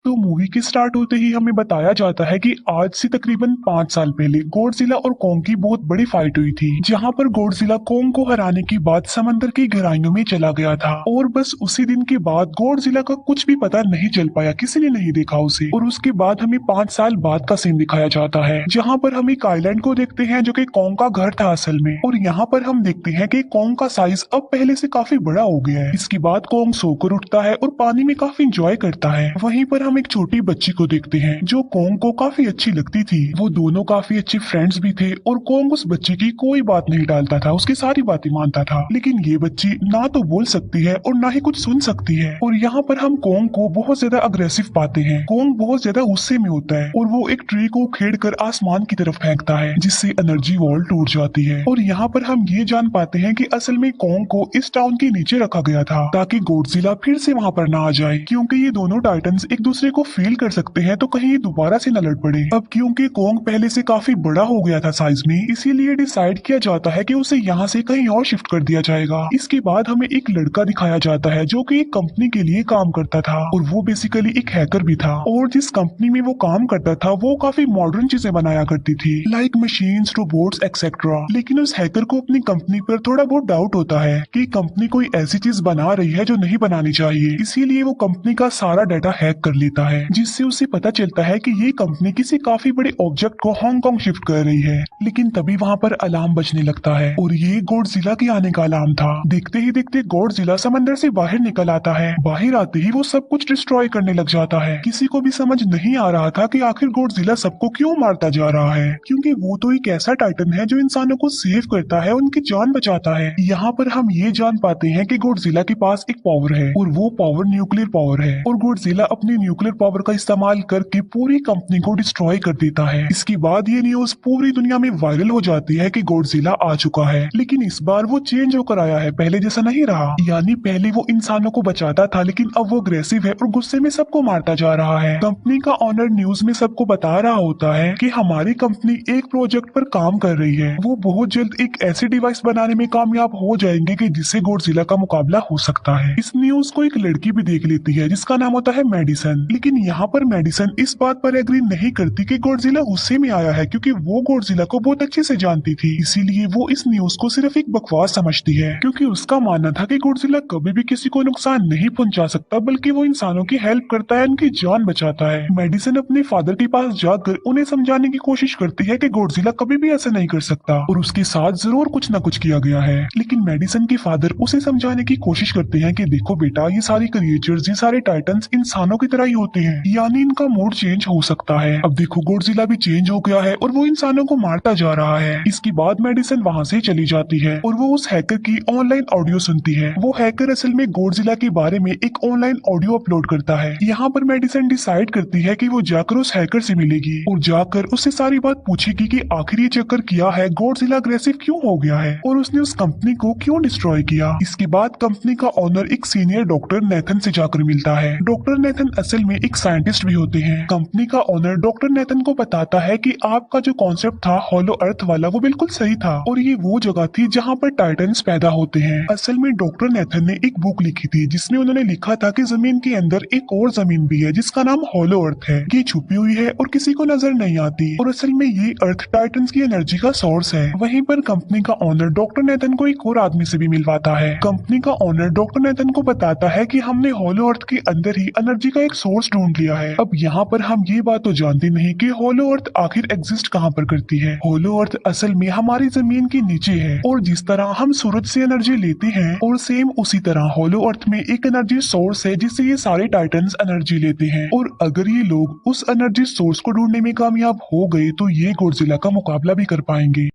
तो मूवी के स्टार्ट होते ही हमें बताया जाता है कि आज से तकरीबन 5 साल पहले गॉडजिला और कोंग की बहुत बड़ी फाइट हुई थी, जहां पर गॉडजिला कोंग को हराने के बाद समंदर की गहराइयों में चला गया था। और बस उसी दिन के बाद गॉडजिला का कुछ भी पता नहीं चल पाया, किसी ने नहीं देखा उसे। और उसके बाद हमें 5 साल बाद का सीन दिखाया जाता है, जहाँ पर हम एक आइलैंड को देखते हैं जो कि कोंग का घर था असल में। और यहाँ पर हम देखते हैं कि कोंग का साइज अब पहले से काफी बड़ा हो गया है। इसके बाद कोंग सोकर उठता है और पानी में काफी इंजॉय करता है। वहीं पर हम एक छोटी बच्ची को देखते हैं जो कोंग को काफी अच्छी लगती थी। वो दोनों काफी अच्छे फ्रेंड्स भी थे और कोंग उस बच्चे की कोई बात नहीं डालता था, उसकी सारी बातें मानता था। लेकिन ये बच्ची ना तो बोल सकती है और ना ही कुछ सुन सकती है। और यहाँ पर हम कोंग को बहुत ज्यादा अग्रेसिव पाते हैं। कोंग बहुत ज्यादा गुस्से में होता है और वो एक ट्री को खेड़कर आसमान की तरफ फेंकता है, जिससे एनर्जी वॉल टूट जाती है। और यहाँ पर हम ये जान पाते हैं कि असल में कोंग को इस टाउन के नीचे रखा गया था ताकि गॉडजिला फिर से वहाँ पर ना आ जाए, क्योंकि ये दोनों टाइटन्स एक दूसरे को फील कर सकते हैं, तो कहीं ये दोबारा से न लड़ पड़े। अब क्योंकि कोंग पहले से काफी बड़ा हो गया था साइज में, इसीलिए डिसाइड किया जाता है कि उसे यहाँ से कहीं और शिफ्ट कर दिया जाएगा। इसके बाद हमें एक लड़का दिखाया जाता है जो कि एक कंपनी के लिए काम करता था और वो बेसिकली एक हैकर भी था। और जिस कंपनी में वो काम करता था वो काफी मॉडर्न चीजें बनाया करती थी, लाइक मशीन्स, रोबोट्स एक्सेट्रा। लेकिन उस हैकर को अपनी कंपनी पर थोड़ा बहुत डाउट होता है कि कंपनी कोई ऐसी चीज बना रही है जो नहीं बनानी चाहिए। इसीलिए वो कंपनी का सारा डाटा हैक कर लेता है, जिससे उसे पता चलता है कि ये कंपनी किसी काफी बड़े ऑब्जेक्ट को हांगकांग शिफ्ट कर रही है। लेकिन तभी वहाँ पर अलार्म बजने लगता है और ये गॉडजिला के आने का अलार्म था। देखते ही देखते गॉडजिला समंदर से बाहर निकल आता है। बाहर आते ही वो सब कुछ डिस्ट्रॉय करने लग जाता है। किसी को भी समझ नहीं आ रहा था कि आखिर गॉडजिला सबको क्यों मारता जा रहा है, क्योंकि वो तो एक ऐसा टाइटन है जो इंसानों को सेव करता है, उनकी जान बचाता है। यहाँ पर हम ये जान पाते हैं कि गॉडजिला के पास एक पावर है और वो पावर न्यूक्लियर पावर है। और गॉडजिला अपनी न्यूक्लियर पावर का इस्तेमाल करके पूरी कंपनी को डिस्ट्रॉय कर देता है। इसके बाद ये न्यूज पूरी दुनिया में वायरल हो जाती है कि गॉडजिला आ चुका है। लेकिन इस बार वो चेंज होकर आया है, पहले जैसा नहीं रहा। यानी पहले वो इंसानों को बचाता था, लेकिन अब वो अग्रेसिव है और गुस्से में सबको मारता जा रहा है। कंपनी का ऑनर न्यूज में सबको बता रहा होता है कि हमारी कंपनी एक प्रोजेक्ट पर काम कर रही है। वो बहुत जल्द एक ऐसी डिवाइस बनाने में कामयाब हो जाएंगे कि जिससे गॉडजिला का मुकाबला हो सकता है। इस न्यूज को एक लड़की भी देख लेती है जिसका नाम होता है मेडिसन। लेकिन यहाँ पर मेडिसन इस बात पर एग्री नहीं करती कि गॉडजिला गुस्से में आया है, क्योंकि वो गॉडजिला को बहुत अच्छे से जानती थी। इसीलिए वो इस न्यूज को सिर्फ एक बकवास समझती है, क्योंकि उसका मानना था कि गॉडजिला कभी भी किसी को नुकसान नहीं पहुंचा सकता, बल्कि वो इंसानों की हेल्प करता है, उनकी जान बचाता है। मेडिसन अपने फादर के पास जाकर उन्हें समझाने की कोशिश करती है कि गॉडजिला कभी भी ऐसा नहीं कर सकता और उसके साथ जरूर कुछ न कुछ किया गया है। लेकिन मेडिसन के फादर उसे समझाने की कोशिश करते हैं कि देखो बेटा, ये सारे क्रिएचर्स, ये सारे टाइटन्स इंसानों की तरह ही होते हैं, यानी इनका मूड चेंज हो सकता है। अब देखो गॉडजिला भी चेंज हो गया है और वो इंसानों को मारता जा रहा है। इसके बाद मेडिसन वहाँ से चली जाती है और वो उस हैकर की ऑनलाइन ऑडियो सुनती है। वो हैकर असल में गॉडजिला के बारे में एक ऑनलाइन ऑडियो अपलोड करता है। यहाँ पर मेडिसन डिसाइड करती है कि वो जाकर उस हैकर से मिलेगी और जाकर उससे सारी बात पूछेगी कि आखिर ये चक्कर किया है, गॉडजिला अग्रेसिव क्यों हो गया है और उसने उस कंपनी को क्यों डिस्ट्रॉय किया। इसके बाद कंपनी का ओनर एक सीनियर डॉक्टर नेथन से जाकर मिलता है। डॉक्टर नेथन असल में एक साइंटिस्ट भी होते हैं। कंपनी का ओनर डॉक्टर नेथन को बताता है कि आपका जो कॉन्सेप्ट था हॉलो अर्थ वाला, वो बिल्कुल सही था और ये वो जगह थी जहाँ पर टाइटन्स पैदा होते हैं। असल में डॉक्टर नेथन ने एक बुक लिखी थी जिसमें उन्होंने लिखा था कि जमीन के अंदर एक और जमीन भी है जिसका नाम हॉलो अर्थ है। ये छुपी हुई है और किसी को नजर नहीं आती और असल में ये अर्थ टाइटन्स की एनर्जी का सोर्स है। वहीं पर कंपनी का ओनर डॉक्टर नेथन को एक और आदमी से भी मिलवाता है। कंपनी का ओनर डॉक्टर नेथन को बताता है कि हमने हॉलो अर्थ के अंदर ही एनर्जी का एक सोर्स ढूंढ लिया है। अब यहाँ पर हम ये बात तो जानते नहीं कि हॉलो अर्थ आखिर एग्जिस्ट कहाँ पर करती है। हॉलो अर्थ असल में हमारी जमीन के नीचे है और जिस तरह हम सूरज से एनर्जी लेते हैं और सेम उसी तरह हॉलो अर्थ में एक एनर्जी सोर्स है जिससे ये सारे टाइटन्स एनर्जी लेते हैं। और अगर ये लोग उस एनर्जी सोर्स को ढूंढने में कामयाब हो गए तो ये गॉडजिला का मुकाबला भी कर पाएंगे।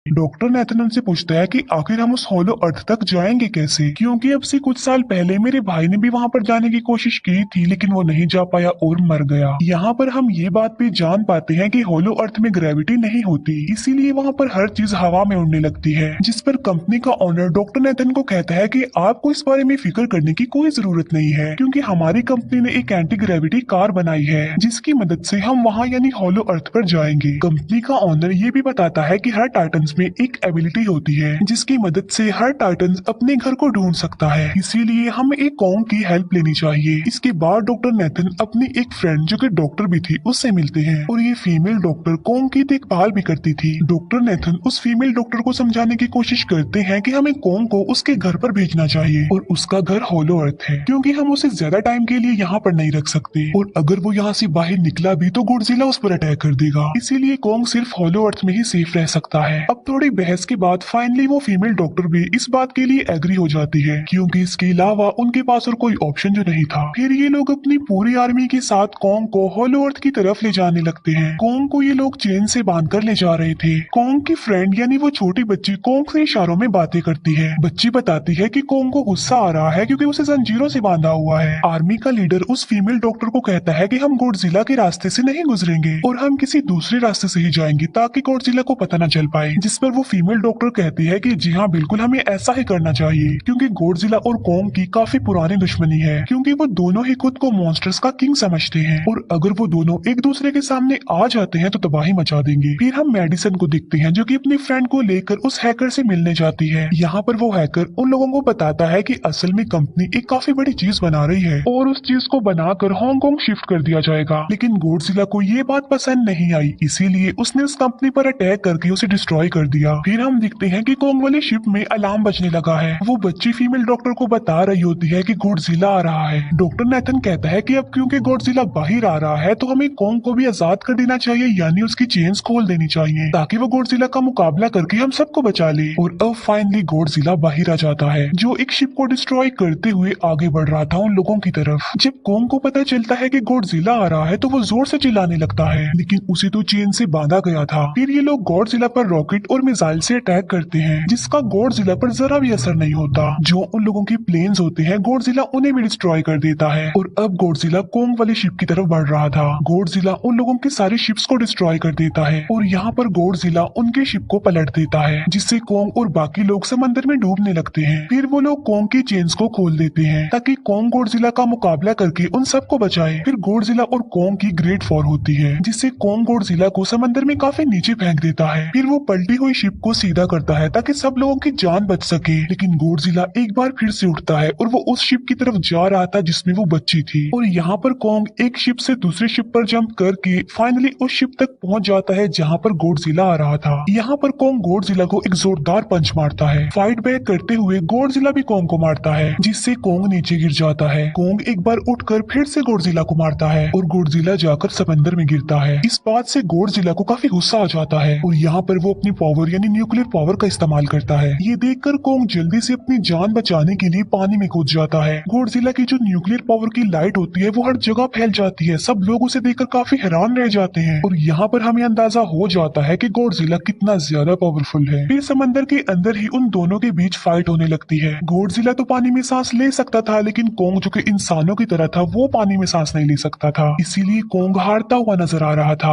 डॉक्टर नेथन उनसे पूछता है कि आखिर हम उस हॉलो अर्थ तक जाएंगे कैसे, क्योंकि अब से कुछ साल पहले मेरे भाई ने भी वहां पर जाने की कोशिश की थी लेकिन वो नहीं जा पाया और मर गया। यहाँ पर हम ये बात भी जान पाते हैं कि हॉलो अर्थ में ग्रेविटी नहीं होती, इसीलिए वहाँ पर हर चीज हवा में उड़ने लगती है। जिस पर कंपनी का ओनर डॉक्टर नेथन को कहता है कि आपको इस बारे में फिक्र करने की कोई जरूरत नहीं है, क्योंकि हमारी कंपनी ने एक एंटी ग्रेविटी कार बनाई है जिसकी मदद से हम वहाँ यानी हॉलो अर्थ पर जाएंगे। कंपनी का ओनर ये भी बताता है कि हर टाइटन्स में एक एबिलिटी होती है जिसकी मदद से हर टाइटन अपने घर को ढूंढ सकता है, इसीलिए हमें एक कॉन्ग की हेल्प लेनी चाहिए। इसके बाद डॉक्टर नेथन अपनी एक फ्रेंड जो कि डॉक्टर भी थी उससे मिलते हैं और ये फीमेल डॉक्टर कॉन्ग की देखभाल भी करती थी। डॉक्टर नेथन उस फीमेल डॉक्टर को समझाने की कोशिश करते हैं कि हमें कॉन्ग को उसके घर पर भेजना चाहिए और उसका घर होलो अर्थ है क्योंकि हम उसे ज्यादा टाइम के लिए यहाँ पर नहीं रख सकते और अगर वो यहाँ से बाहर निकला भी तो गॉडजिला उस पर अटैक कर देगा, इसीलिए कॉन्ग सिर्फ होलो अर्थ में ही सेफ रह सकता है। अब थोड़ी बहस के बाद फाइनली वो फीमेल डॉक्टर भी इस बात के लिए एग्री हो जाती है क्योंकि इसके अलावा उनके पास और कोई ऑप्शन जो नहीं था। फिर ये लोग अपनी पूरी आर्मी के साथ कॉन्ग को होलो अर्थ की तरफ ले जाने लगते हैं। कॉन्ग को ये लोग चेन से बांध कर ले जा रहे थे। कॉन्ग की फ्रेंड यानी वो छोटी बच्ची कॉन्ग से इशारों में बातें करती है। बच्ची बताती है कि कॉन्ग को गुस्सा आ रहा है क्योंकि उसे जंजीरों से बांधा हुआ है। आर्मी का लीडर उस फीमेल डॉक्टर को कहता है कि हम गॉडजिला के रास्ते से नहीं गुजरेंगे और हम किसी दूसरे रास्ते से ही जाएंगे ताकि गॉडजिला को पता न चल पाए, जिस पर वो फीमेल डॉक्टर कहती है कि जी हाँ बिल्कुल हमें ऐसा ही करना चाहिए क्योंकि गॉडजिला और कॉन्ग की काफी पुरानी दुश्मनी है क्योंकि वो दोनों ही खुद को मॉन्स्टर्स का किंग समझते हैं और अगर वो दोनों एक दूसरे के सामने आ जाते हैं तो तबाही मचा देंगे। फिर हम मेडिसन को देखते हैं जो कि अपनी फ्रेंड को लेकर उस हैकर से मिलने जाती है। यहाँ पर वो हैकर उन लोगों को बताता है कि असल में कंपनी एक काफी बड़ी चीज बना रही है और उस चीज को बनाकर हांगकांग शिफ्ट कर दिया जाएगा, लेकिन गॉडजिला को ये बात पसंद नहीं आई, इसीलिए उसने उस कंपनी पर अटैक करके उसे डिस्ट्रॉय कर दिया। फिर हम देखते हैं कि कॉन्ग वाली शिप में अलार्म बजने लगा है। वो बच्ची फीमेल डॉक्टर को बता रही होती है कि गॉडजिला आ रहा है। डॉक्टर नेथन कहता है कि अब क्योंकि गॉडजिला बाहर आ रहा है तो हमें कॉन्ग को भी आजाद कर देना चाहिए, यानी उसकी चेन्स खोल देनी चाहिए ताकि वो गॉडजिला का मुकाबला करके हम सबको बचा ले। और अब फाइनली गॉडजिला बाहर आ जाता है जो एक शिप को डिस्ट्रॉय करते हुए आगे बढ़ रहा था उन लोगों की तरफ। जब कॉन्ग को पता चलता है कि गॉडजिला आ रहा है तो वो जोर से चिल्लाने लगता है, लेकिन उसे तो चेन से बांधा गया था। फिर ये लोग गॉडजिला पर रॉकेट और मिसाइल से अटैक करते हैं जिसका गॉडजिला पर जरा भी असर नहीं होता। जो उन लोगों की प्लेन्स होते हैं गॉडजिला उन्हें भी डिस्ट्रॉय कर देता है और अब गॉडजिला कॉन्ग वाली शिप की तरफ बढ़ रहा था। गॉडजिला उन लोगों की सारी शिप्स को डिस्ट्रॉय कर देता है और यहाँ पर गॉडजिला उनके शिप को पलट देता है जिससे कॉन्ग और बाकी लोग समंदर में डूबने लगते हैं। फिर वो लोग कॉन्ग की चेन्स को खोल देते हैं ताकि कॉन्ग गॉडजिला का मुकाबला करके उन सबको बचाए। फिर गॉडजिला और कॉन्ग की ग्रेट वॉर होती है जिससे कॉन्ग गॉडजिला को समंदर में काफी नीचे फेंक देता है। फिर वो पलटी हुई शिप को सीधा करता है ताकि सब लोगों की जान बच सके, लेकिन गॉडजिला एक बार फिर से उठता है और वो उस शिप की तरफ जा रहा था जिसमें वो बच्ची थी और यहाँ पर कॉन्ग एक शिप से दूसरी शिप पर जंप करके फाइनली उस शिप तक पहुंच जाता है जहाँ पर गॉडजिला आ रहा था। यहाँ पर कॉन्ग गॉडजिला को एक जोरदार पंच मारता है। फाइट बैक करते हुए गॉडजिला भी कॉन्ग को मारता है जिससे कॉन्ग नीचे गिर जाता है। कॉन्ग एक बार उठकर फिर से गॉडजिला को मारता है और गॉडजिला जाकर समंदर में गिरता है। इस बात से गॉडजिला को काफी गुस्सा आ जाता है और यहाँ पर वो अपनी पावर यानी न्यूक्लियर पावर का इस्तेमाल करता है। ये देखकर कॉन्ग जल्दी से अपनी जान बचाने के लिए पानी में कूद जाता है। गॉडजिला की जो न्यूक्लियर पावर की लाइट होती है वो हर जगह फैल जाती है। सब लोग उसे देखकर काफी हैरान रह जाते हैं और यहाँ पर हमें अंदाजा हो जाता है कि गॉडजिला कितना ज्यादा पावरफुल है। फिर समंदर के अंदर ही उन दोनों के बीच फाइट होने लगती है। गॉडजिला तो पानी में सांस ले सकता था, लेकिन कॉन्ग जो कि इंसानों की तरह था वो पानी में सांस नहीं ले सकता था, इसीलिए कॉन्ग हारता हुआ नजर आ रहा था।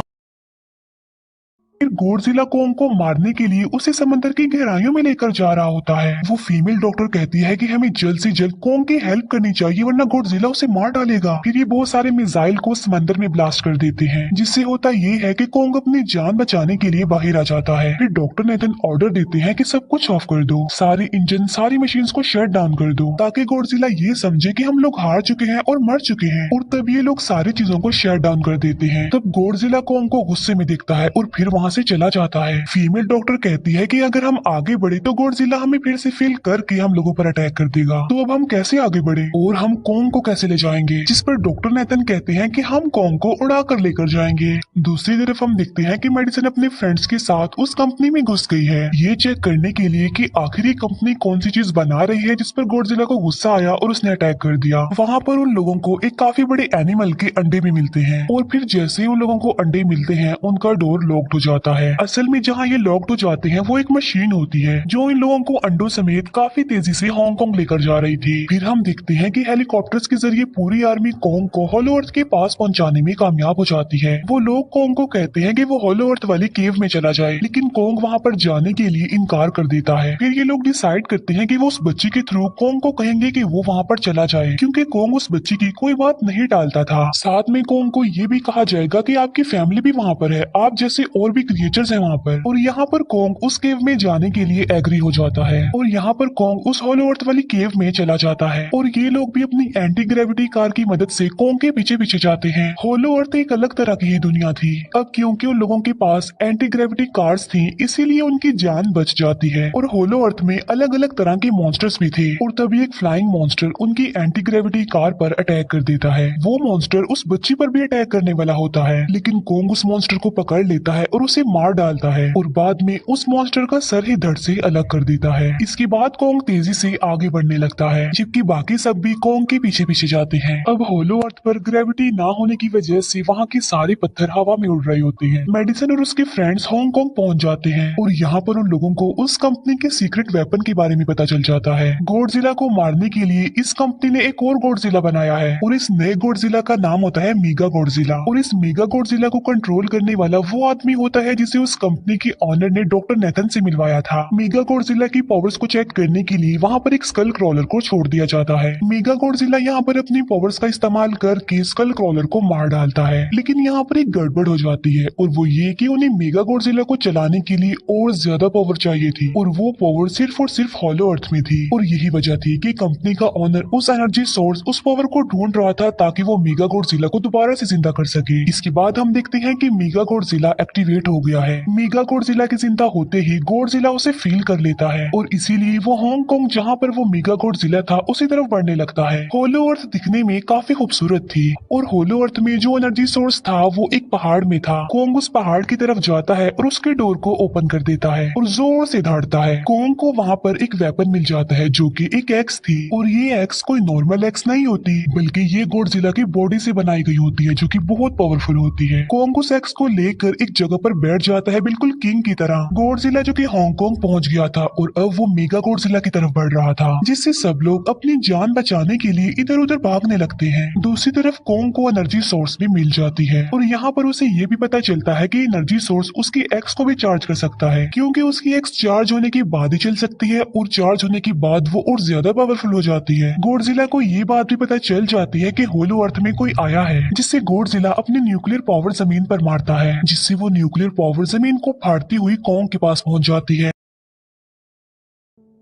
फिर गॉडजिला कॉन्ग को मारने के लिए उसे समंदर की गहराइयों में लेकर जा रहा होता है। वो फीमेल डॉक्टर कहती है कि हमें जल्द से जल्द कॉन्ग की हेल्प करनी चाहिए वरना गॉडजिला उसे मार डालेगा। फिर ये बहुत सारे मिसाइल को समंदर में ब्लास्ट कर देते हैं जिससे होता ये है कि कॉन्ग अपनी जान बचाने के लिए बाहर आ जाता है। फिर डॉक्टर नेथन ऑर्डर देते हैं कि सब कुछ ऑफ कर दो, सारे इंजन सारी मशीन को शट डाउन कर दो ताकि गॉडजिला ये समझे कि हम लोग हार चुके हैं और मर चुके हैं, और तब ये लोग सारी चीजों को शट डाउन कर देते हैं। तब गॉडजिला कॉन्ग को गुस्से में देखता है और फिर वहाँ से चला जाता है। फीमेल डॉक्टर कहती है कि अगर हम आगे बढ़े तो गॉडजिला हमें फिर से फेल करके हम लोगों पर अटैक कर देगा, तो अब हम कैसे आगे बढ़े और हम कॉन्ग को कैसे ले जाएंगे। जिस पर डॉक्टर नेथन कहते हैं कि हम कॉन्ग को उड़ा कर लेकर जाएंगे। दूसरी तरफ हम देखते हैं कि मेडिसन अपने फ्रेंड्स के साथ उस कंपनी में घुस गई है ये चेक करने के लिए कि आखिर ये कंपनी कौन सी चीज बना रही है जिस पर गॉडजिला को गुस्सा आया और उसने अटैक कर दिया। वहाँ पर उन लोगों को एक काफी बड़े एनिमल के अंडे भी मिलते हैं और फिर जैसे ही उन लोगों को अंडे मिलते हैं उनका डोर लॉक्ड हो जाता है। असल में जहाँ ये लॉक्ड हो जाते हैं वो एक मशीन होती है जो इन लोगों को अंडों समेत काफी तेजी से हांगकांग लेकर जा रही थी। फिर हम देखते हैं कि हेलीकॉप्टर्स के जरिए पूरी आर्मी कॉन्ग को होलो अर्थ के पास पहुंचाने में कामयाब हो जाती है। वो लोग कॉन्ग को कहते हैं कि वो होलो अर्थ वाली केव में चला जाए, लेकिन कॉन्ग वहाँ पर जाने के लिए इनकार कर देता है। फिर ये लोग डिसाइड करते हैं कि वो उस बच्ची के थ्रू कॉन्ग को कहेंगे कि वो वहाँ पर चला जाए, क्योंकि कॉन्ग उस बच्ची की कोई बात नहीं टालता था। साथ में कॉन्ग को ये भी कहा जाएगा कि आपकी फैमिली भी वहाँ पर है, आप जैसे और भी क्रिएचर्स हैं वहाँ पर। और यहाँ पर कोंग उस केव में जाने के लिए एग्री हो जाता है और यहाँ पर कोंग उस होलो अर्थ वाली केव में चला जाता है और ये लोग भी अपनी एंटी ग्रेविटी कार की मदद से कोंग के पीछे पीछे जाते हैं। होलो अर्थ एक अलग तरह की ही दुनिया थी। अब क्योंकि उन लोगों के पास एंटी ग्रेविटी कार्स थी इसीलिए उनकी जान बच जाती है। और होलो अर्थ में अलग अलग तरह के मॉन्स्टर्स भी थे और तभी एक फ्लाइंग मॉन्स्टर उनकी एंटी ग्रेविटी कार पर अटैक कर देता है। वो मॉन्स्टर उस बच्ची पर भी अटैक करने वाला होता है लेकिन कोंग उस मॉन्स्टर को पकड़ लेता है और उसे मार डालता है और बाद में उस मॉन्स्टर का सर ही धड़ से अलग कर देता है। इसके बाद कोंग तेजी से आगे बढ़ने लगता है जबकि बाकी सब भी कोंग के पीछे पीछे जाते हैं। अब होलो अर्थ पर ग्रेविटी ना होने की वजह से वहाँ के सारे पत्थर हवा में उड़ रहे होते हैं। मेडिसन और उसके फ्रेंड्स हांगकांग पहुंच जाते हैं और यहाँ पर उन लोगों को उस कंपनी के सीक्रेट वेपन के बारे में पता चल जाता है। गॉडजिला को मारने के लिए इस कंपनी ने एक और गॉडजिला बनाया है और इस नए गॉडजिला का नाम होता है मेगा गॉडजिला। और इस मेगा गॉडजिला को कंट्रोल करने वाला वो आदमी होता है जिसे उस कंपनी के ऑनर ने डॉक्टर नेथन से मिलवाया था। मेगा गॉडजिला की पावर्स को चेक करने के लिए वहाँ पर एक स्कल क्रॉलर को छोड़ दिया जाता है। मेगा गॉडजिला यहाँ पर अपनी पावर्स का इस्तेमाल करके स्कल क्रॉलर को मार डालता है लेकिन यहाँ पर एक गड़बड़ हो जाती है और वो ये कि उन्हें मेगा गॉडजिला को चलाने के लिए और ज्यादा पावर चाहिए थी और वो पावर सिर्फ और सिर्फ होलो अर्थ में थी। और यही वजह थी कि कंपनी का ऑनर उस एनर्जी सोर्स उस पावर को ढूंढ रहा था ताकि वो मेगा गॉडजिला को दोबारा से जिंदा कर सके। इसके बाद हम देखते हैं कि मेगा गॉडजिला एक्टिवेट हो गया है। मेगा गॉडजिला के जिंदा होते ही गॉडजिला उसे फील कर लेता है और इसीलिए वो हांगकांग जहाँ पर वो मेगा गॉडजिला था उसी तरफ बढ़ने लगता है। होलो अर्थ दिखने में काफी खूबसूरत थी और होलो अर्थ में जो एनर्जी सोर्स था वो एक पहाड़ में था। कोंग उस पहाड़ की तरफ जाता है और उसके डोर को ओपन कर देता है और जोर से दौड़ता है। कोंग को वहाँ पर एक वेपन मिल जाता है जो कि एक एक्स थी और ये एक्स कोई नॉर्मल एक्स नहीं होती बल्कि ये गॉडजिला की बॉडी से बनाई गई होती है जो कि बहुत पावरफुल होती है। कोंग उस एक्स को लेकर एक जगह पर बैठ जाता है बिल्कुल किंग की तरह। गॉडजिला जो कि हांगकांग पहुंच गया था और अब वो मेगा गॉडजिला की तरफ बढ़ रहा था जिससे सब लोग अपनी जान बचाने के लिए इधर उधर भागने लगते हैं। दूसरी तरफ कोंग को एनर्जी सोर्स भी मिल जाती है और यहाँ पर उसे ये भी पता चलता है कि एनर्जी सोर्स उसकी एक्स को भी चार्ज कर सकता है क्योंकि उसकी एक्स चार्ज होने के बाद ही चल सकती है और चार्ज होने के बाद वो और ज्यादा पावरफुल हो जाती है। गॉडजिला को ये बात भी पता चल जाती है कि होलो अर्थ में कोई आया है जिससे गॉडजिला अपनी न्यूक्लियर पावर जमीन पर मारता है जिससे वो न्यूक्लियर पावर जमीन को फाड़ती हुई कोंग के पास पहुंच जाती है।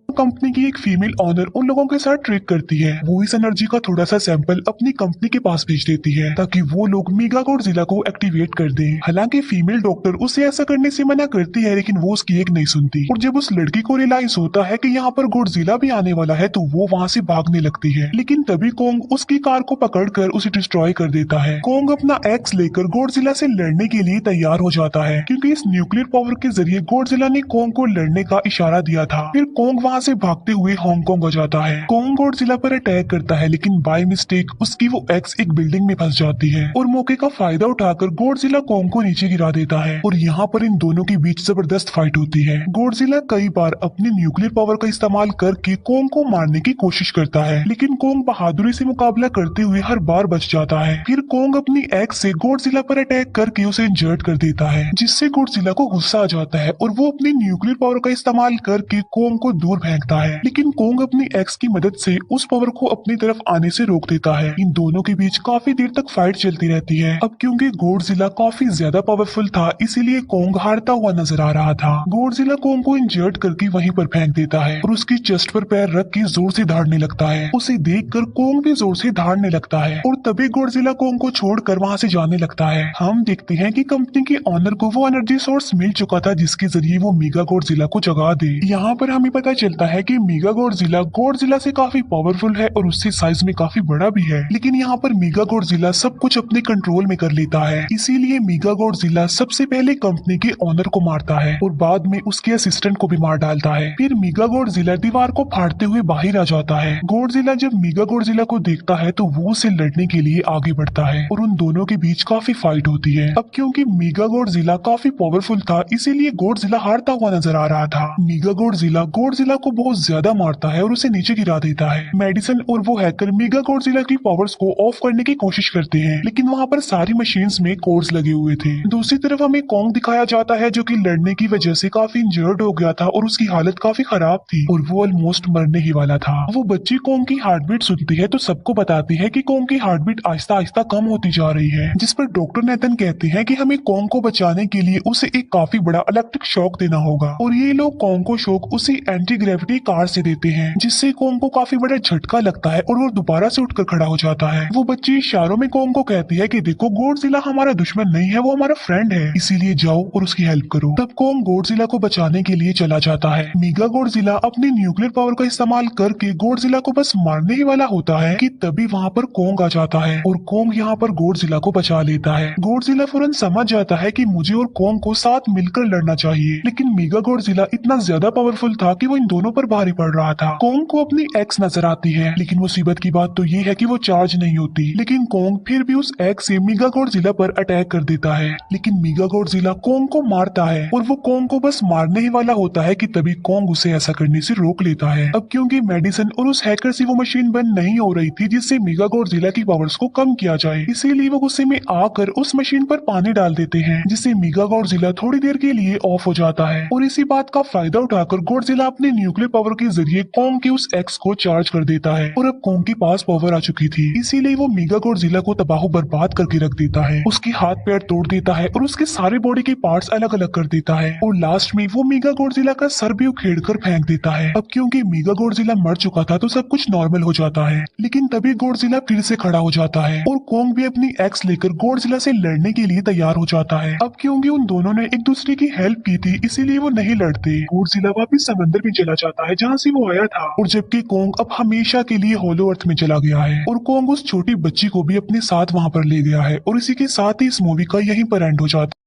कंपनी की एक फीमेल ऑनर उन लोगों के साथ ट्रेक करती है। वो इस एनर्जी का थोड़ा सा सैंपल अपनी कंपनी के पास भेज देती है ताकि वो लोग मेगा गॉडजिला को एक्टिवेट कर दें। हालांकि फीमेल डॉक्टर उसे ऐसा करने से मना करती है लेकिन वो उसकी एक नहीं सुनती और जब उस लड़की को रियलाइज होता है कि यहाँ पर गॉडजिला भी आने वाला है तो वो वहाँ से भागने लगती है लेकिन तभी कोंग उसकी कार को पकड़कर उसे डिस्ट्रॉय कर देता है। कोंग अपना एक्स लेकर गॉडजिला से लड़ने के लिए तैयार हो जाता है क्योंकि इस न्यूक्लियर पावर के जरिए गॉडजिला ने कोंग को लड़ने का इशारा दिया था। फिर कोंग वहाँ से भागते हुए हांगकांग हो जाता है। कोंग गॉडजिला पर अटैक करता है लेकिन बाय मिस्टेक उसकी वो एक्स एक बिल्डिंग में फंस जाती है और मौके का फायदा उठाकर गॉडजिला कोंग को नीचे गिरा देता है और यहाँ पर इन दोनों के बीच जबरदस्त फाइट होती है। गॉडजिला कई बार अपनी न्यूक्लियर पावर का इस्तेमाल करके कोंग को मारने की कोशिश करता है लेकिन कोंग बहादुरी से मुकाबला करते हुए हर बार बच जाता है। फिर कोंग अपनी एक्स से गॉडजिला पर अटैक करके उसे इंजर्ड कर देता है जिससे गॉडजिला को गुस्सा आ जाता है और वो अपनी न्यूक्लियर पावर का इस्तेमाल करके कोंग को दूर फेंकता है लेकिन कोंग अपनी एक्स की मदद से उस पावर को अपनी तरफ आने से रोक देता है। इन दोनों के बीच काफी देर तक फाइट चलती रहती है। अब क्योंकि गॉडजिला काफी ज्यादा पावरफुल था इसीलिए कोंग हारता हुआ नजर आ रहा था। गॉडजिला कोंग को इंजर्ड करके वहीं पर फेंक देता है और उसकी चेस्ट पर पैर रख के जोर से दहाड़ने लगता है। उसे देखकर कोंग भी जोर से दहाड़ने लगता है और तभी गॉडजिला कोंग को छोड़कर वहाँ से जाने लगता है। हम देखते हैं कि कंपनी के ऑनर को वो एनर्जी सोर्स मिल चुका था जिसके जरिए वो मेगा गॉडजिला को जगा दे। यहाँ पर हमें पता चलता है कि मेगा गॉडजिला से काफी पावरफुल है और उससे साइज में काफी बड़ा भी है लेकिन यहाँ पर मेगा गॉडजिला सब कुछ अपने कंट्रोल में कर लेता है। इसीलिए मेगा गॉडजिला सबसे पहले कंपनी के ऑनर को मारता है और बाद में उसके असिस्टेंट को भी मार डालता है। फिर मेगा गॉडजिला दीवार को फाड़ते हुए बाहर आ जाता है। गॉडजिला जब मेगा गॉडजिला को देखता है तो वो उसे लड़ने के लिए आगे बढ़ता है और उन दोनों के बीच काफी फाइट होती है। अब क्योंकि मेगा गॉडजिला काफी पावरफुल था इसीलिए गॉडजिला हारता हुआ नजर आ रहा था। मेगा गॉडजिला को बहुत ज्यादा मारता है और उसे नीचे गिरा देता है। मेडिसन और वो हैकर मेगा गॉडजिला की पावर्स को ऑफ करने की कोशिश करते हैं, लेकिन वहाँ पर सारी मशीन्स में कोड्स लगे हुए थे। दूसरी तरफ हमें कॉन्ग दिखाया जाता है जो कि लड़ने की वजह से काफी इंजर्ड हो गया था और उसकी हालत काफी खराब थी और वो ऑलमोस्ट मरने ही वाला था। वो बच्ची कॉन्ग की हार्ट बीट सुनती है तो सबको बताती है कि कॉन्ग की हार्ट बीट आहिस्ता आहिस्ता कम होती जा रही है, जिस पर डॉक्टर नेथन कहते हैं कि हमें कॉन्ग को बचाने के लिए उसे एक काफी बड़ा इलेक्ट्रिक शॉक देना होगा और ये लोग कॉन्ग को शॉक उसी एंटी ग्रेविटी कार से देते हैं, जिससे कॉन्ग को काफी बड़ा झटका लगता है और वो दोबारा से उठकर खड़ा हो जाता है। वो बच्ची इशारों में कॉन्ग को कहती है कि देखो गॉडजिला हमारा दुश्मन नहीं है, वो हमारा फ्रेंड है, इसीलिए जाओ और उसकी हेल्प करो। तब कॉन्ग गॉडजिला को बचाने के लिए चला जाता है। मेगा गॉडजिला अपनी न्यूक्लियर पावर का इस्तेमाल करके गॉडजिला को बस मारने ही वाला होता है कि तभी वहाँ पर कॉन्ग आ जाता है और कॉन्ग यहाँ पर गॉडजिला को बचा लेता है। गॉडजिला फौरन समझ जाता है कि मुझे और कॉन्ग को साथ मिलकर लड़ना चाहिए, लेकिन मेगा गॉडजिला इतना ज्यादा पावरफुल था कि वो इन दोनों पर भारी पड़ रहा था। कॉन्ग को अपनी एक्स नजर आती है, लेकिन मुसीबत की बात तो ये है कि वो चार्ज नहीं होती, लेकिन कॉन्ग फिर भी उस एक्स से मेगा गॉडजिला पर अटैक कर देता है। लेकिन मेगा गॉडजिला कॉन्ग को मारता है और वो कॉन्ग को बस मारने ही वाला होता है कि तभी कॉन्ग उसे ऐसा करने से रोक लेता है। अब क्योंकि मेडिसन और उस हैकर से वो मशीन बंद नहीं हो रही थी जिससे मेगा गॉडजिला की पावर्स को कम किया जाए, इसीलिए वो गुस्से में आकर उस मशीन पर पानी डाल देते हैं, जिससे मेगा गॉडजिला थोड़ी देर के लिए ऑफ हो जाता है और इसी बात का फायदा उठाकर गॉडजिला अपने न्यूक्लियर पावर के जरिए कॉन्ग के उस एक्स को चार्ज कर देता है और अब कॉन्ग के पास पावर आ चुकी थी, इसीलिए वो मेगा गॉडजिला को तबाह बर्बाद करके रख देता है, उसके हाथ पैर तोड़ देता है और उसके सारे बॉडी के पार्ट्स अलग अलग कर देता है और लास्ट में वो मेगा गॉडजिला का सर भी उखेड़ कर फेंक देता है। अब क्योंकि मेगा गॉडजिला मर चुका था तो सब कुछ नॉर्मल हो जाता है, लेकिन तभी गॉडजिला फिर से खड़ा हो जाता है और कॉन्ग भी अपनी एक्स लेकर गॉडजिला से लड़ने के लिए तैयार हो जाता है। अब क्योंकि उन दोनों ने एक दूसरे की हेल्प की थी इसीलिए वो नहीं लड़ते। गॉडजिला वापिस समंदर में चला जाता है जहाँ से वो आया था और जबकि कॉन्ग अब हमेशा के लिए होलो अर्थ में चला गया है और कॉन्ग उस छोटी बच्ची को भी अपने साथ वहाँ पर ले गया है और इसी के साथ ही इस मूवी का यहीं पर एंड हो जाता है।